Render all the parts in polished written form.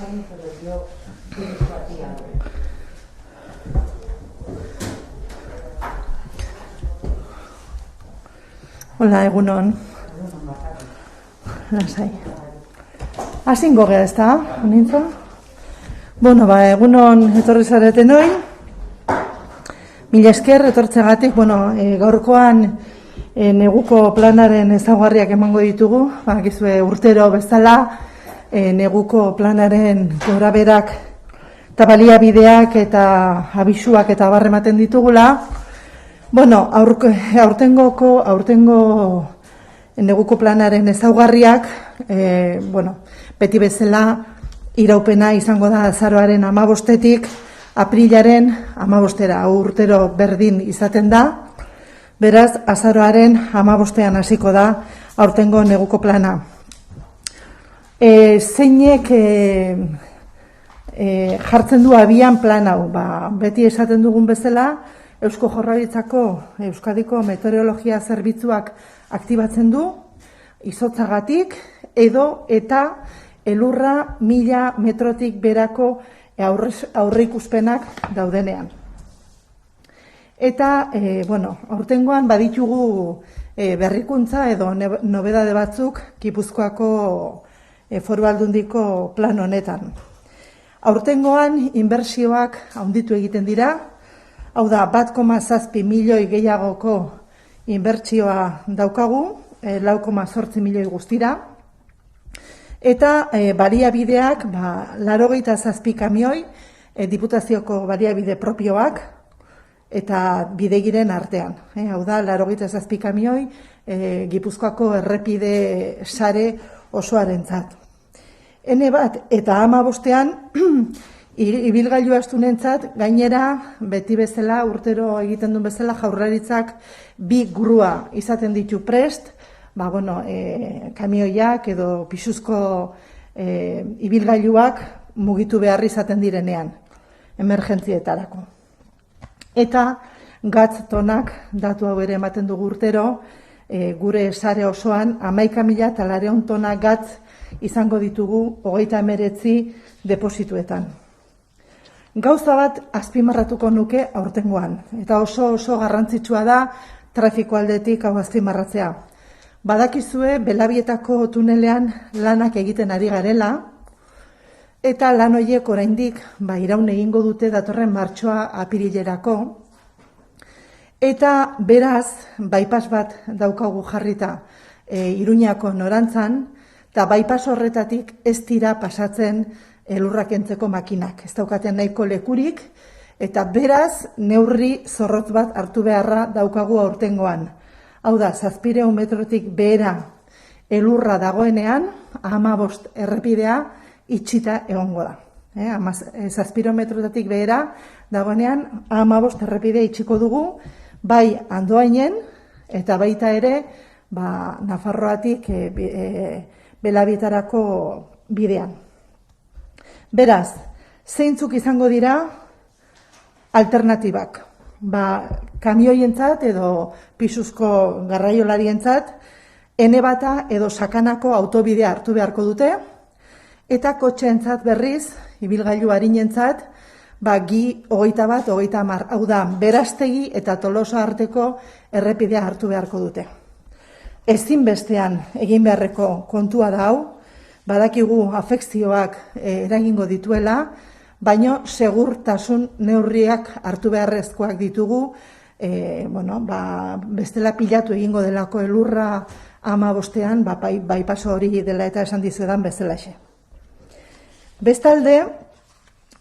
también, pero yo dirijo a ti ahora. Hola, egunon. Lasai. Azingo gea, ez da? Onintza? Bueno, egunon etorri zareten hori. Mila esker etortzegatik, gaurkoan neguko planaren ezaugarriak emango ditugu. Gizue urtero bezala neguko planaren goraberak eta baliabideak eta abisuak eta abar ematen ditugula. Aurtengo neguko planaren ezaugarriak, beti bezala iraupena izango da azaroaren 15-tik aprilaren 15-era, urtero berdin izaten da. Beraz, azaroaren 15-ean hasiko da aurtengo neguko plana. Zeinek jartzen du abian plan hau? Beti esaten dugun bezala, Eusko Jaurlaritzako Euskadiko Meteorologia Zerbitzuak aktibatzen du, izotzagatik edo eta elurra 1000 metrotik berako aurreikuspenak daudenean. Eta, aurtengoan baditugu berrikuntza edo nobedade batzuk Gipuzkoako Foru Aldundiko plan honetan. Aurtengoan inbertsioak handitu egiten dira, hau da 1,7 milioi gehiagoko inbertsioa daukagu, 4,8 milioi guztira, eta baliabideak 87 kamioi, Diputazioko baliabide propioak, eta bidegiren artean. Hau da, 87 kamioi, Gipuzkoako errepide sare osoarentzat. Ene bat, eta 15-ean, ibilgailu astunentzat, gainera, beti bezala, urtero egiten duen bezala, Jaurlaritzak 2 grua izaten ditu prest, kamioiak edo pisuzko ibilgailuak mugitu behar izaten direnean, emergentzietarako. Eta gatz tonak, datu hau ere ematen dugu urtero, gure sare osoan 11.900 tona gatz izango ditugu 39 deposituetan. Gauza bat azpimarratuko nuke aurtengoan, eta oso garrantzitsua da trafiko aldetik hau azpimarratzea. Badakizue Belabietako tunelean lanak egiten ari garela, eta lan horiek oraindik iraun egingo dute datorren martxoa apirilerako, eta beraz, bypass bat daukagu jarrita Iruñako norantzan, eta bypass horretatik ez dira pasatzen elurrak entzeko makinak. Ez daukaten nahiko lekurik, eta beraz, neurri zorrotz bat hartu beharra daukagu aurtengoan. Hau da, 700 metrotik behera elurra dagoenean, 15 errepidea itxita egongo da. 700 metrotatik behera dagoenean, 15 errepidea itxiko dugu, bai Andoainen, eta baita ere, Nafarroatik Belabietarako bidean. Beraz, zeintzuk izango dira alternatibak? Kamioientzat edo pisuzko garraiolarientzat, ene bata edo sakanako autobidea hartu beharko dute, eta kotxeentzat berriz, ibilgailu arinentzat, Gi 21, 30, hau da, Berastegi eta Tolosa arteko errepidea hartu beharko dute. Ezinbestean egin beharreko kontua da hau, badakigu afekzioak eragingo dituela, baino segurtasun neurriak hartu beharrezkoak ditugu, bestela pilatu egingo delako elurra 15-ean, bypass hori dela eta esan dizuedan bezalaxe. Bestalde,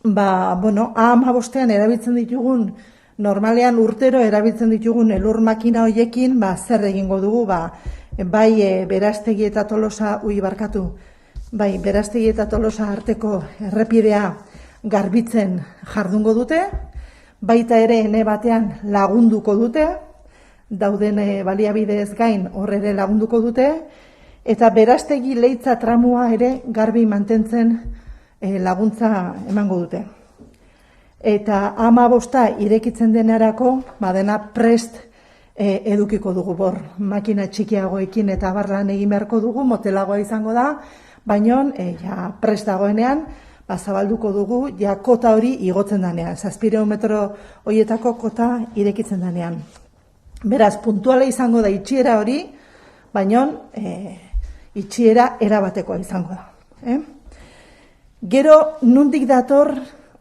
A15-ean erabiltzen ditugun, normalean urtero erabiltzen ditugun elur makina horiekin, zer egingo dugu, Berastegi eta Tolosa, Berastegi eta Tolosa arteko errepidea garbitzen jardungo dute, baita ere ene batean lagunduko dute, dauden baliabidez gain hor ere lagunduko dute, eta Berastegi Leitza tramua ere garbi mantentzen laguntza emango dute. Eta 15 irekitzen denerako, dena prest edukiko dugu bor. Makina txikiagoekin eta barlan egin beharko dugu, motelagoa izango da, baino prest dagoenean, zabalduko dugu, ja kota hori igotzen danean, 700 metro horietako kota irekitzen danean. Beraz, puntuala izango da itxiera hori, baina itxiera erabatekoa izango da. Gero, nundik dator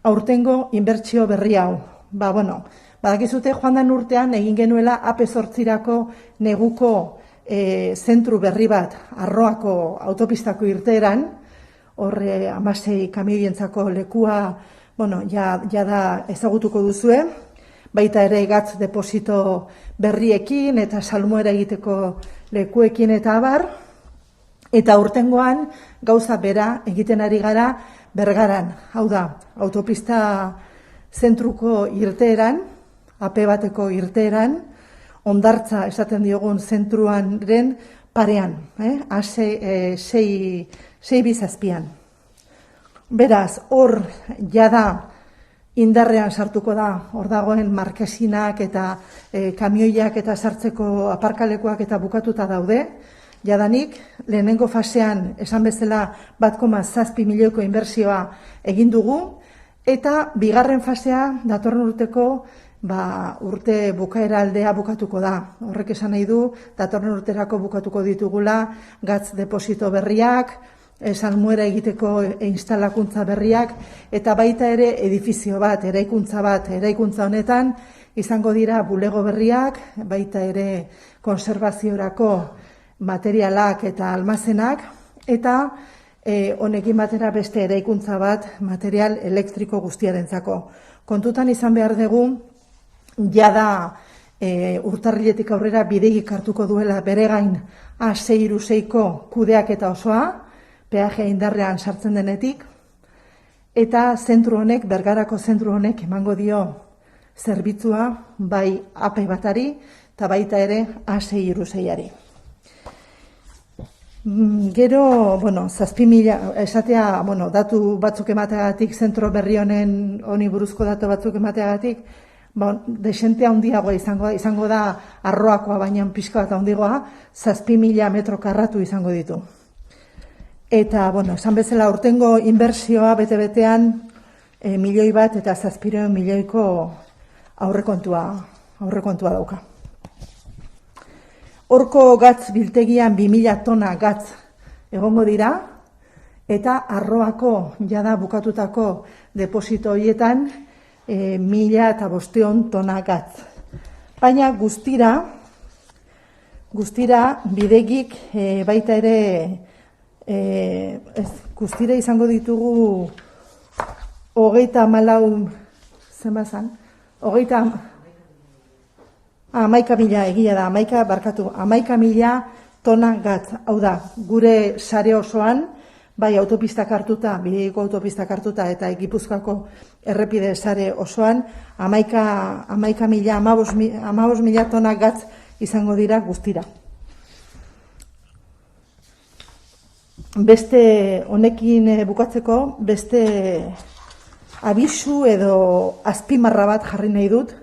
aurtengo inbertsio berri hau? Badakizute joan den urtean egin genuela AP8-rako neguko zentru berri bat Arroako autopistako irteeran, horre 16 kamioientzako lekua, ja da ezagutuko duzue, baita ere gatz deposito berriekin eta salmuera egiteko lekuekin eta abar, eta urtengoan gauza bera egiten ari gara Bergaran, hau da, autopista zentruko irteeran, AP bateko irteeran, Hondartza esaten diogun zentruaren parean, sei bizazpian. Beraz, hor jada indarrean sartuko da, hor dagoen markesinak eta kamioiak eta sartzeko aparkalekuak eta bukatuta daude. Jadanik, lehenengo fasean, esan bezala 1,7 milioiko inbertsioa egin dugu, eta bigarren fasea datorren urteko urte bukaera aldea bukatuko da. Horrek esan nahi du, datorren urterako bukatuko ditugula gatz deposito berriak, salmuera egiteko instalakuntza berriak, eta baita ere edifizio bat, eraikuntza honetan, izango dira bulego berriak, baita ere konservaziorako materialak eta almazenak, eta honekin batera beste eraikuntza bat material elektriko guztiarentzako. Kontutan izan behar dugu, jada urtarriletik aurrera bidegik hartuko duela bere gain A626ko kudeaketa osoa, peajea indarrean sartzen denetik, eta zentru honek, Bergarako zentru honek emango dio zerbitzua bai AP batari eta baita ere A626ari. Gero, 7.000, esatea, datu batzuk emateagatik, zentro berri honi buruzko datu batzuk emateagatik, desentea handiagoa izango da Arroakoa, baina pixka bat handiagoa, 7.000 metro karratu izango ditu. Eta, esan bezala, aurtengo inbertsioa bete-betean 1 milioi bat eta 700 milioiko aurrekontua dauka. Horko gatz biltegian 2000 tona gatz egongo dira, eta Arroako jada bukatutako deposito horietan 1.500 tona gatz. Baina guztira bidegik baita ere, guztira izango ditugu 34, zenbazan? 11.000 egia da, 11.000 tona gatz. Hau da, gure sare osoan, bai autopistak hartuta, bideiko autopistak hartuta eta Gipuzkoako errepide sare osoan, 15.000 tona gatz izango dira guztira. Beste honekin bukatzeko, beste abisu edo azpimarra bat jarri nahi dut.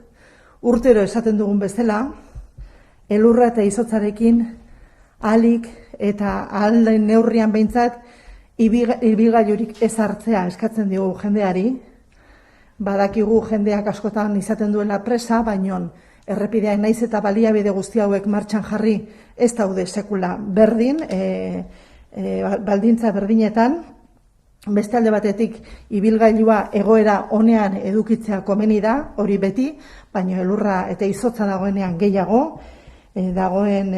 Urtero esaten dugun bezala, elurra eta izotzarekin ahalik eta ahal neurrian behintzat ibilgailurik ez hartzea eskatzen dugu jendeari. Badakigu jendeak askotan izaten duela presa, baina errepidean naiz eta baliabide guzti hauek martxan jarri ez daude sekula berdin, baldintza berdinetan. Beste alde batetik, ibilgailua egoera onean edukitzea komeni da, hori beti, baina elurra eta izotza dagoenean gehiago, dagoen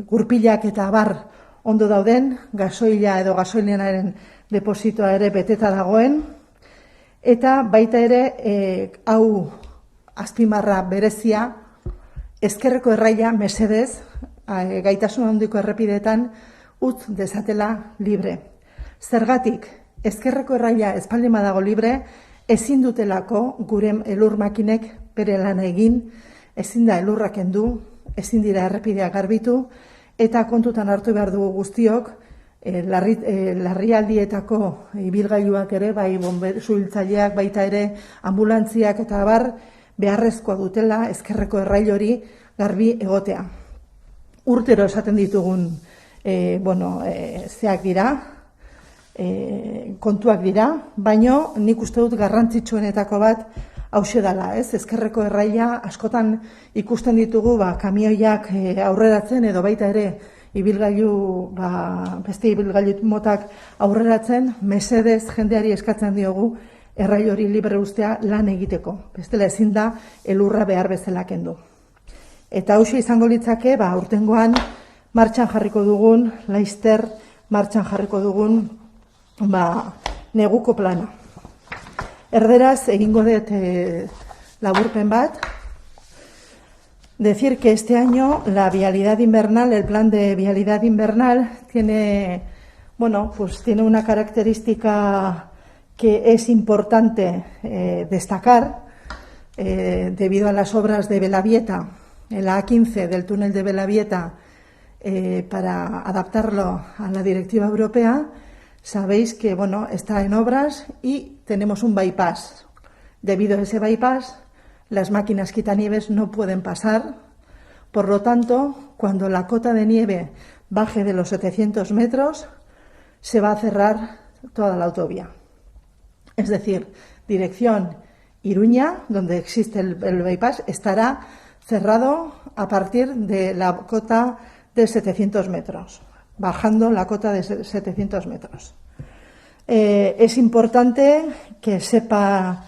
gurpilak eta abar ondo dauden, gasoila edo gasoilenaren depositoa ere beteta dagoen, eta baita ere, hau azpimarra berezia, ezkerreko erraia mesedez, gaitasun handiko errepideetan, utz dezatela libre. Zergatik, ezkerreko erraia espaldin badago libre, ezin dutelako gure elur makinek bere lana egin, ezin da elurrak kendu, ezin dira errepidea garbitu, eta kontutan hartu behar dugu guztiok, larrialdietako ibilgailuak ere, bai suhiltzaileak, baita ere ambulantziak eta abar, beharrezkoa dutela ezkerreko errail hori garbi egotea. Urtero esaten ditugun zeak dira, kontuak dira, baino nik uste dut garrantzitsuenetako bat hauxe dela, ez? Ezkerreko erraila askotan ikusten ditugu kamioiak aurreratzen edo baita ere ibilgailu, beste ibilgailu motak aurreratzen, mesedez jendeari eskatzen diogu errail hori libre ustea lan egiteko. Bestela ezin da elurra behar bezala kendu. Eta hauxe izango litzake, urtengoan martxan jarriko dugun, laizter martxan jarriko dugun, neguko plana. Erderaz, egingo dut laburpen bat. Decir que este año la vialidad invernal, el plan de vialidad invernal, tiene una característica que es importante destacar debido a las obras de Belavieta, en la A15 del túnel de Belavieta, para adaptarlo a la directiva europea. Sabéis que está en obras y tenemos un bypass. Debido a ese bypass, las máquinas quitanieves no pueden pasar. Por lo tanto, cuando la cota de nieve baje de los 700 metros, se va a cerrar toda la autovía. Es decir, dirección Iruña, donde existe el bypass, estará cerrado a partir de la cota de 700 metros, bajando la cota de 700 metros. Es importante que sepan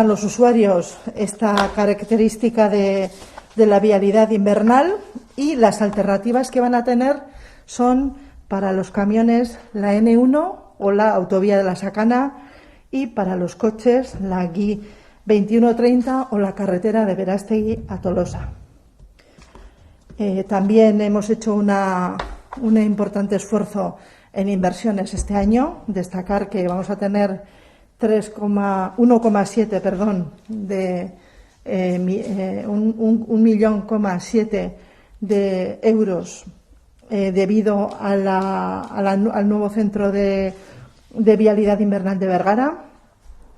los usuarios esta característica de la vialidad invernal, y las alternativas que van a tener son para los camiones la N1 o la autovía de la Sacana, y para los coches la GI 2130 o la carretera de Berastegui a Tolosa. También hemos hecho un importante esfuerzo en inversiones este año. Destacar que vamos a tener 1,7 de 1,7 millón de euros debido al nuevo centro de vialidad invernal de Bergara,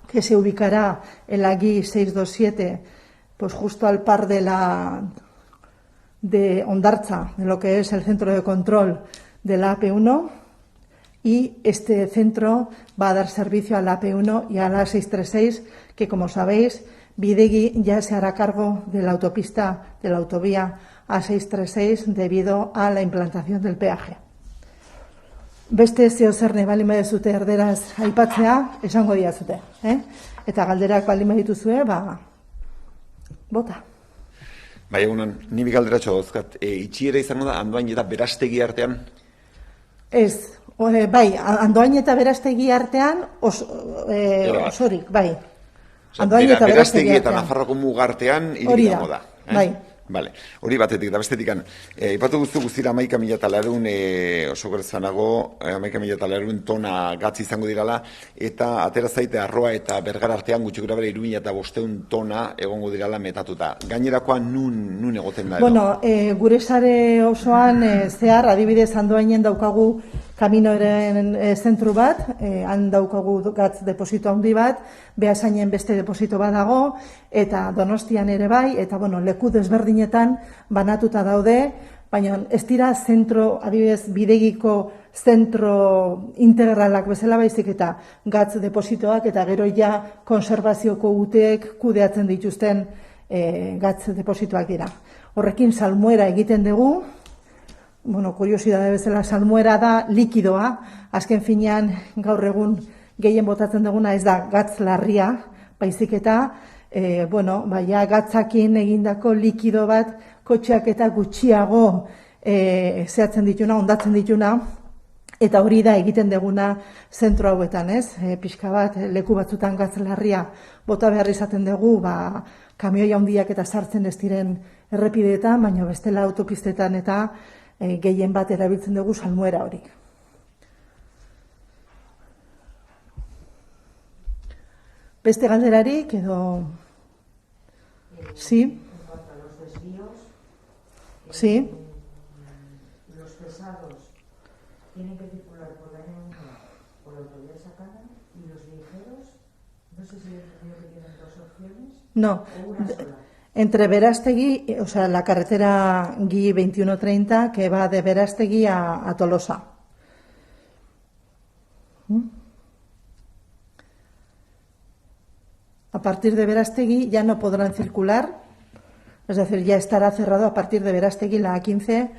que se ubicará en la GI 627, pues justo al par de Ondartza, de lo que es el centro de control de la AP1, y este centro va a dar servicio a la AP1 y a la 636, que, como sabéis, Bidegi ya se hará cargo de la autopista, de la autovía A636, debido a la implantación del peaje. Beste zeo zer nahi balima dezute erderaz aipatzea, esango diazute. Eta galderak balima dituzue, bota. Bai, egunon, nimi galderatxo dauzkat. Itxiera izango da, Andoain eta Berastegi artean? Ez, Andoain eta Berastegi artean osorik, bai. Andoain eta Berastegi eta Nafarroko mugartean iridago da. Bai. Vale. Hori batetik, da bestetik. Ipatu guztira 11.900 oso gertzanago, 11.900 tona gatz izango dirala, eta atera zaite Arroa eta Bergara artean gutxi gora bera 3.500 tona egongo dirala metatuta. Gainerakoan nun egoten da? Bueno, gure sare osoan zehar, adibidez Andoainen daukagu kaminoren zentru bat, han daukagu gatz deposito handi bat, Beasainen beste deposito bat dago, eta Donostian ere bai, eta leku desberdinetan banatuta daude, baina ez dira zentro, adibidez, Bidegiko zentro integralak bezala baizik, eta gatz depositoak, eta gero ja konservazioko uteek kudeatzen dituzten gatz depositoak dira. Horrekin salmuera egiten dugu. Kuriosidade bezala, salmuera da likidoa, azken finean gaur egun gehien botatzen duguna ez da gatz larria, baizik eta gatzakin egindako likido bat kotxeak eta gutxiago zehatzen dituna, ondatzen dituna, eta hori da egiten duguna zentro hauetan, ez? Pixka bat, leku batzutan gatz larria bota behar izaten dugu, kamioi handiak eta sartzen ez diren errepideetan, baina bestela autopistetan eta gehien bat erabiltzen dugu salmuera hori. Beste galderarik edo... Sí. En cuanto a los desvíos, sí. Los pesados tienen que circular por la N1 por la autovía Sacana, y los ligeros, no sé si tienen dos opciones. No. O una sola. Entre Berastegui, o sea, la carretera GI 2130 que va de Berastegui a Tolosa. A partir de Berastegui ya no podrán circular, es decir, ya estará cerrado a partir de Berastegui la A15,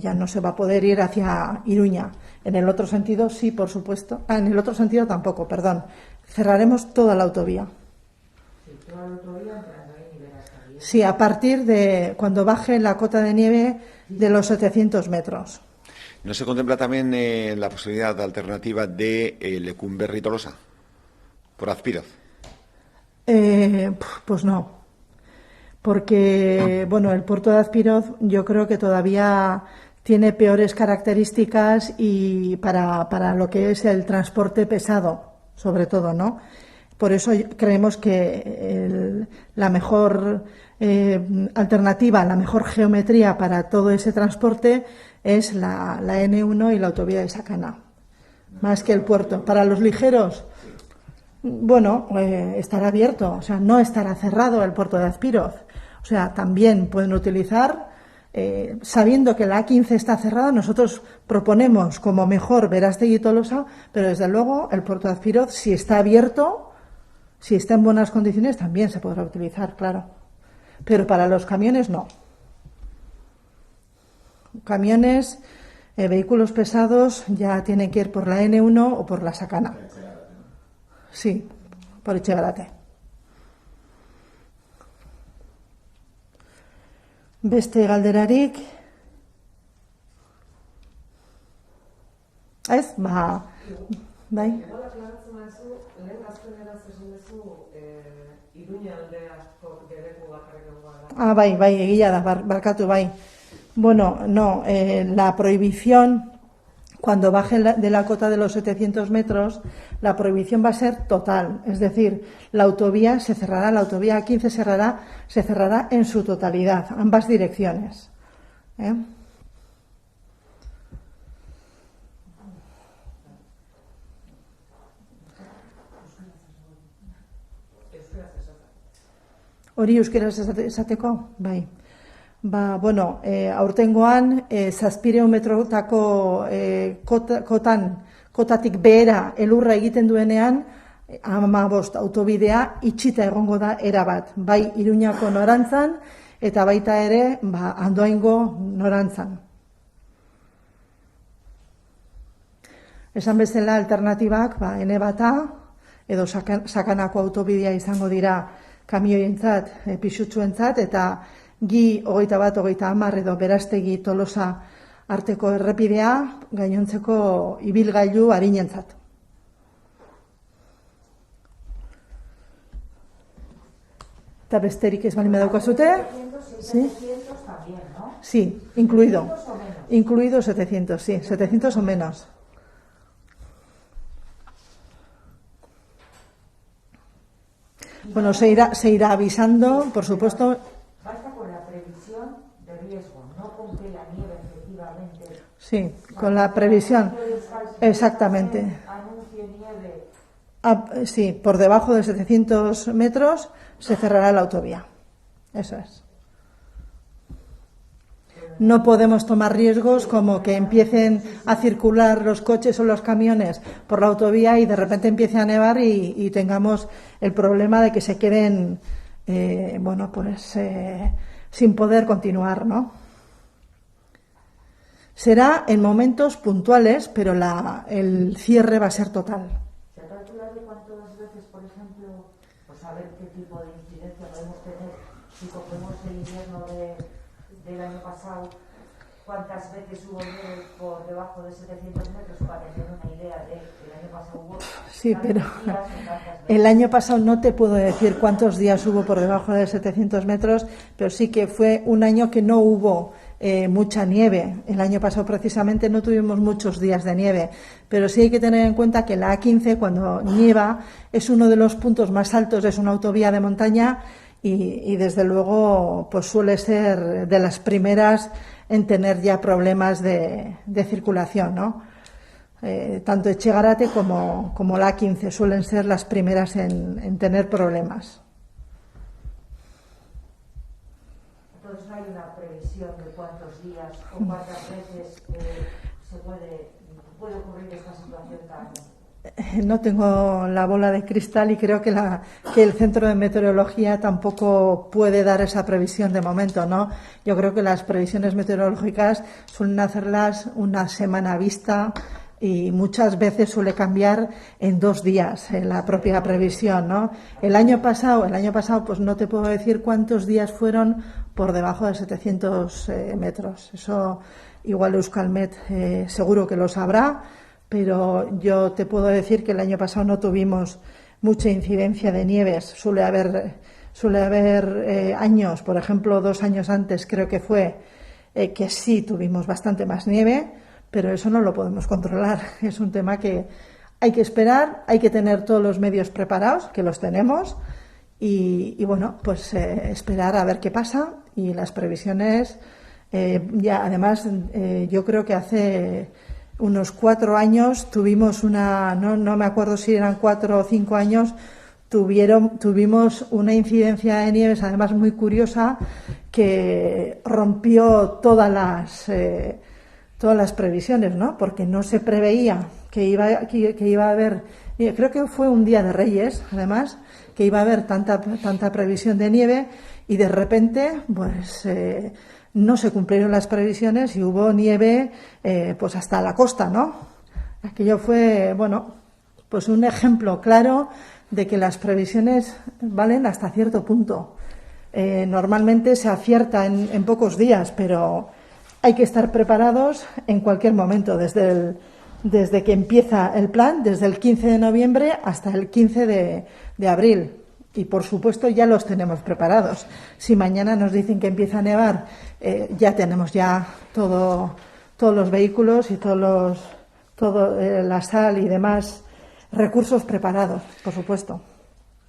ya no se va a poder ir hacia Iruña. En el otro sentido, sí, por supuesto. En el otro sentido tampoco, perdón. Cerraremos toda la autovía. Sí, toda la autovía entre Andoain y Berastegui. Sí, a partir de cuando baje la cota de nieve de los 700 metros. ¿No se contempla también la posibilidad alternativa de Lecumberri-Tolosa por Azpiroz? Pues no, porque bueno, el puerto de Azpiroz yo creo que todavía tiene peores características y para lo que es el transporte pesado, sobre todo, ¿no? Por eso creemos que la mejor alternativa, la mejor geometría para todo ese transporte es la N1 y la autovía de Sakana, más que el puerto. Para los ligeros, bueno, estará abierto, o sea, no estará cerrado el puerto de Azpiroz. O sea, también pueden utilizar, sabiendo que la A15 está cerrada, nosotros proponemos como mejor Berastegui y Tolosa, pero desde luego el puerto de Azpiroz, si está abierto, si está en buenas condiciones, también se podrá utilizar, claro. Pero para los camiones no. Camiones, vehículos pesados ya tienen que ir por la N1 o por la Sakana. Sí, por Etxegarate. Beste galderarik? Ez? Bai? Igual aklaratzen duzu, lehen gazteneraz esan duzu, Iruña aldeako deleku bakarrik egoa da. Bai, egia da, barkatu, bai. Bueno, no, la prohibición, cuando baje de la cota de los 700 metros, la prohibición va a ser total. Es decir, la autovía se cerrará, la autovía A15 se cerrará en su totalidad, ambas direcciones. Hori euskaraz esateko? Bai. Bueno, aurtengoan, 700 metrotako kotatik behera elurra egiten duenean, 15 autobidea itxita egongo da erabat. Bai Iruñako norantzan, eta baita ere, Andoaingo norantzan. Esan bezala alternatibak, ene bata, edo Sakanako autobidea izango dira kamioientzat, pisutsuentzat, eta Gi 21-30 edo Berastegui Tolosa arteko errepidea gainontzeko ibilgailu arinentzat. Eta besterik ez bali daukazute? 700 también, ¿no? Sí, incluido. 700 o menos. Incluido 700, sí, 700 o menos. Bueno, se irá avisando, por supuesto. Basta con la previsión de riesgo, no con que la nieve efectivamente. Sí, con la previsión. Exactamente. Anuncie nieve. Sí, por debajo de 700 metros se cerrará la autovía. Eso es. No podemos tomar riesgos como que empiecen a circular los coches o los camiones por la autovía y de repente empiece a nevar y tengamos el problema de que se queden, sin poder continuar, ¿no? Será en momentos puntuales, pero el cierre va a ser total. ¿Se ha calculado cuántas veces, por ejemplo, pues saber qué tipo de incidencia podemos tener si cogemos el invierno del año pasado? ¿Cuántas veces hubo nieve por debajo de 700 metros para tener una idea de que el año pasado hubo? Sí, pero el año pasado no te puedo decir cuántos días hubo por debajo de 700 metros, pero sí que fue un año que no hubo mucha nieve. El año pasado precisamente no tuvimos muchos días de nieve, pero sí hay que tener en cuenta que la A15 cuando nieva es uno de los puntos más altos, es una autovía de montaña y desde luego pues suele ser de las primeras en tener ya problemas de circulación, ¿no? Tanto Etxegarate como la A15 suelen ser las primeras en tener problemas. Entonces no hay una previsión de cuántos días o cuántas veces. puede ocurrir esta situación tan... No tengo la bola de cristal y creo que el Centro de Meteorología tampoco puede dar esa previsión de momento, ¿no? Yo creo que las previsiones meteorológicas suelen hacerlas una semana vista y muchas veces suele cambiar en 2 días la propia previsión, ¿no? El año pasado, pues no te puedo decir cuántos días fueron por debajo de 700 metros. Eso igual Euskalmet seguro que lo sabrá. Pero yo te puedo decir que el año pasado no tuvimos mucha incidencia de nieves. Suele haber años, por ejemplo, 2 años antes creo que fue, que sí tuvimos bastante más nieve, pero eso no lo podemos controlar. Es un tema que hay que esperar, hay que tener todos los medios preparados, que los tenemos, y bueno, pues esperar a ver qué pasa. Y las previsiones, ya además, yo creo que hace unos 4 años tuvimos no me acuerdo si eran 4 o 5 años, tuvimos una incidencia de nieves además muy curiosa que rompió todas las previsiones, ¿no? Porque no se preveía que iba a haber, creo que fue un día de Reyes, además, que iba a haber tanta previsión de nieve y de repente, pues no se cumplieron las previsiones y hubo nieve pues hasta la costa, ¿no? Aquello fue, bueno, pues un ejemplo claro de que las previsiones valen hasta cierto punto. Normalmente se acierta en pocos días, pero hay que estar preparados en cualquier momento, desde que empieza el plan, desde el 15 de noviembre hasta el 15 de abril. Y, por supuesto, ya los tenemos preparados. Si mañana nos dicen que empieza a nevar, ya tenemos todos los vehículos y la sal y demás recursos preparados, por supuesto.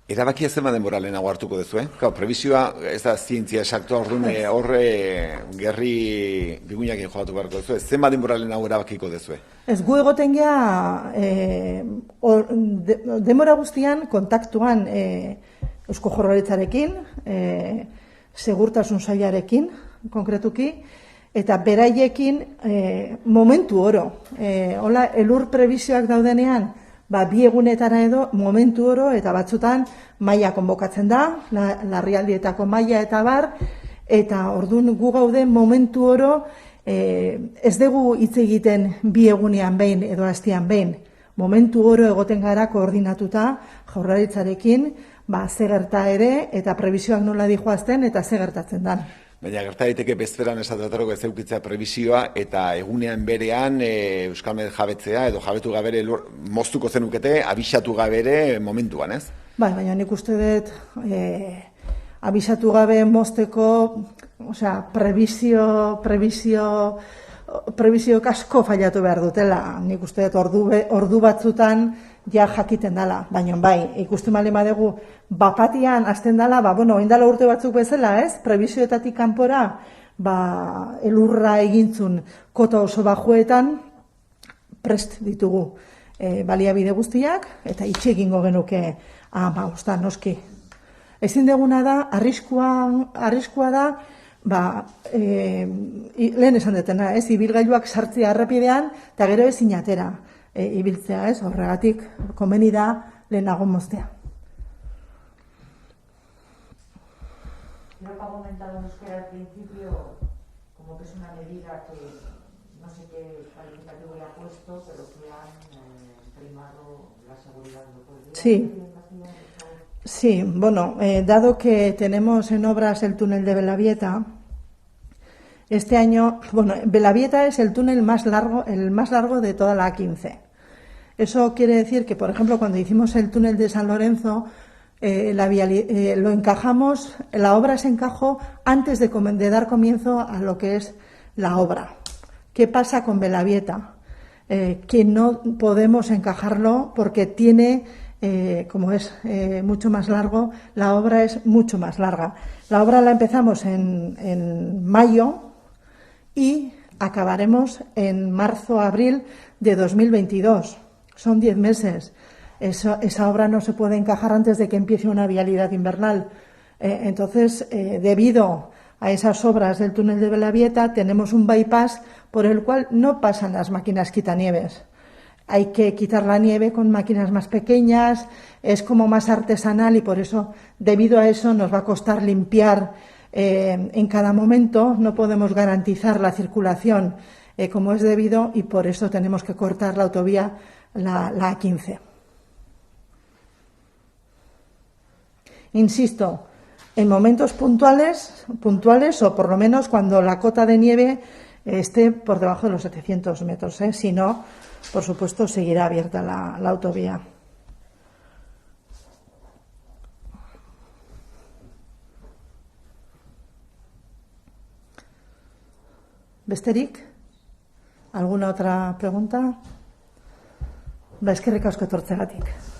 Erabakia zenbat denbora lehenago hartuko duzu, Prebisioa ez da zientzia esaktua, orduan gerri biguinakin jogatu beharko duzu. Zenbat denbora lehenago erabakiko duzu? Ez gu egoten gea denbora guztian kontaktuan Eusko Jaurlaritzarekin, segurtasun sailarekin konkretuki, eta beraiekin momentu oro. Hola, elur prebizioak daudenean, 2 egunetara edo momentu oro, eta batzutan maila konbokatzen da, larrialdietako maila eta bar, eta orduan gu gaude momentu oro, ez dugu hitz egiten 2 egunean behin edo astean behin. Momentu oro egoten gara koordinatuta Jaurlaritzarekin, ze gerta ere, eta prebizioak nola dijoazten, eta ze gertatzen da. Baina gerta daiteke bezperan esatetaroko ez eukitzea prebisioa eta egunean berean Euskalmet jabetzea edo jabetu gabere moztuko zenukete, abisatu gabere momentuan, ez? Baina nik uste dut abisatu gabe mozteko, prebizio asko fallatu behar dutela. Nik uste dut ordu batzutan ja jakiten dela, baina bai, ikusten bali badegu bapatian hasten dela, oindala urte batzuk bezala, ez? Prebizioetatik kanpora, elurra egintzun kota oso bajuetan prest ditugu baliabide guztiak, eta itxi egingo genuke noski. Ezin deguna da, arriskua da, lehen esan detena, ez? Ibilgailuak sartzea errepidean, eta gero ezin atera ibiltzea, ez? Horregatik, komeni da lehenago moztea. Creo que ha comentado Euskera al principio como que es una medida que no sé qué calificativo le ha puesto, pero que han primado la seguridad. Sí, bueno, dado que tenemos en obras el túnel de Belavieta, este año, Belavieta es el túnel más largo de toda la A15. Eso quiere decir que, por ejemplo, cuando hicimos el túnel de San Lorenzo, lo encajamos, la obra se encajó antes de dar comienzo a lo que es la obra. ¿Qué pasa con Belavieta? Que no podemos encajarlo porque tiene, como es mucho más largo, la obra es mucho más larga. La obra la empezamos en mayo y acabaremos en marzo-abril de 2022. Son 10 meses. Esa obra no se puede encajar antes de que empiece una vialidad invernal. Entonces, debido a esas obras del túnel de Belavieta, tenemos un bypass por el cual no pasan las máquinas quitanieves. Hay que quitar la nieve con máquinas más pequeñas, es como más artesanal y por eso, debido a eso, nos va a costar limpiar en cada momento. No podemos garantizar la circulación como es debido y por eso tenemos que cortar la autovía, la A15. Insisto, en momentos puntuales o por lo menos cuando la cota de nieve esté por debajo de los 700 metros. Si no, por supuesto, seguirá abierta la autovía. Besterik? ¿Alguna otra pregunta? Eskerrik asko etortzeagatik.